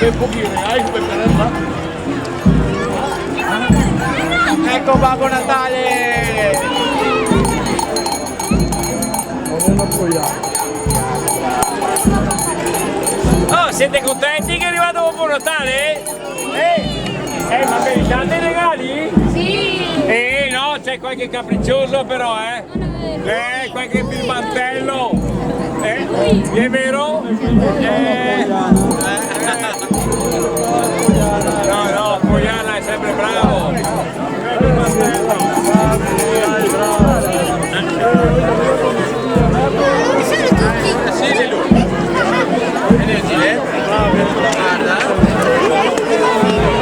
un pochino, hai per Ecco Babbo Natale! Oh, siete contenti che è arrivato Babbo Natale? Ma meritate i regali? Sì! No, c'è qualche capriccioso però, qualche firmantello. È vero?